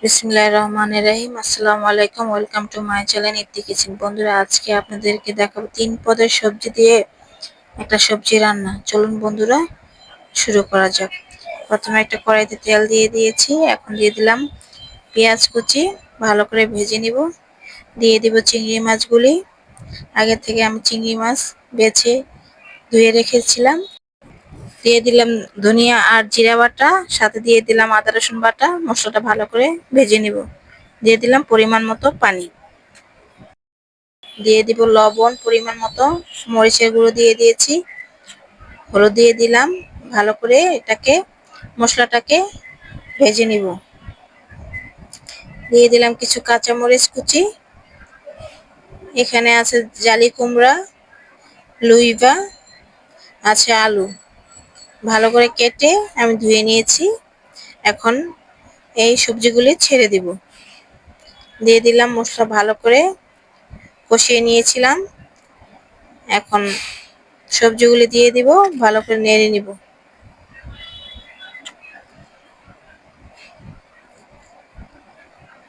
বিসমিল্লাহির রহমানির রহিম। আসসালামু আলাইকুম। Welcome to my channel Ifti kitchen. বন্ধুরা, আজকে আপনাদেরকে দেখাবো 3 পদের সবজি দিয়ে একটা সবজি রান্না। চলুন বন্ধুরা, শুরু করা যাক। প্রথমে একটা কড়াইতে তেল দিয়ে দিয়েছি। এখন দিয়ে দিলাম পেঁয়াজ কুচি, ভালো করে ভেজে নিব। দিয়ে দিব চিংড়ি মাছগুলি। আগে থেকে আমি চিংড়ি মাছ বেছে ধুয়ে রেখেছিলাম। দিয়ে দিলাম ধনিয়া আর জিরা বাটা, সাথে দিয়ে দিলাম আদা রসুন বাটা। মশলাটা ভালো করে ভেজে নিব। দিয়ে দিলাম পরিমাণ মতো পানি। দিয়ে দিব লবণ পরিমাণ মতো, মরিচের গুঁড়ো দিয়ে দিয়েছি, হলুদ দিয়ে দিলাম। ভালো করে এটাকে মশলাটাকে ভেজে নিব। দিয়ে দিলাম কিছু কাঁচামরিচ কুচি। এখানে আছে জালি কুমড়া, লুইবা, আছে আলু। ভালো করে কেটে আমি ধুয়ে নিয়েছি। এখন এই সবজিগুলি ছেড়ে দিব। দিয়ে দিলাম মশলা ভালো করে কষিয়ে নিয়েছিলাম। এখন সবজিগুলি দিয়ে দিব, ভালো করে নেড়ে নিব।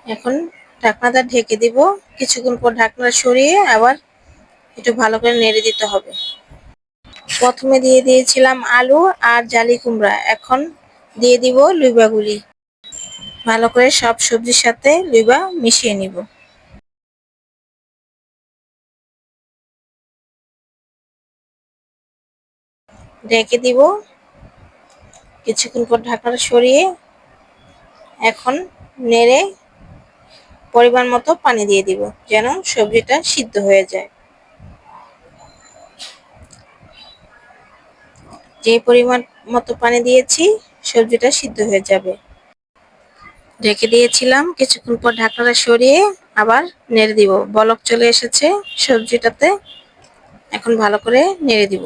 এখন ঢাকনাটা ঢেকে দিব। কিছুক্ষণ পর ঢাকনা সরিয়ে আবার একটু ভালো করে নেড়ে দিতে হবে। প্রথমে দিয়ে দিয়েছিলাম আলু আর জালি কুমড়া, এখন দিয়ে দিব লুইবাগুলি। ভালো করে সব সবজির সাথে লুইবা মিশিয়ে নিব। ঢেকে দিব। কিছুক্ষণ পর ঢাকনাটা সরিয়ে এখন নেড়ে পরিমাণ মতো পানি দিয়ে দিব, যেন সবজিটা সিদ্ধ হয়ে যায়। যে পরিমাণ মতো পানি দিয়েছি, সবজিটা সিদ্ধ হয়ে যাবে। ঢেকে দিয়েছিলাম। কিছুক্ষণ পর ঢাকনাটা সরিয়ে আবার নেড়ে দিব। বলক চলে এসেছে সবজিটাতে। এখন ভালো করে নেড়ে দিব।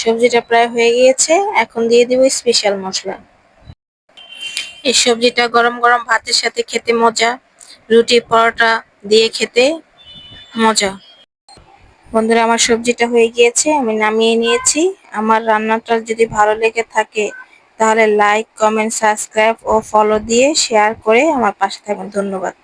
সবজিটা প্রায় হয়ে গিয়েছে। এখন দিয়ে দিব স্পেশাল মশলা। এই সবজিটা গরম গরম ভাতের সাথে খেতে মজা, রুটি পরোটা দিয়ে খেতে মজা। বন্ধুরা, আমার সবজিটা হয়ে গিয়েছে, আমি নামিয়ে নিয়েছি। আমার রান্নাটা যদি ভালো লেগে থাকে তাহলে লাইক, কমেন্ট, সাবস্ক্রাইব ও ফলো দিয়ে শেয়ার করে আমার পাশে থাকবেন। ধন্যবাদ।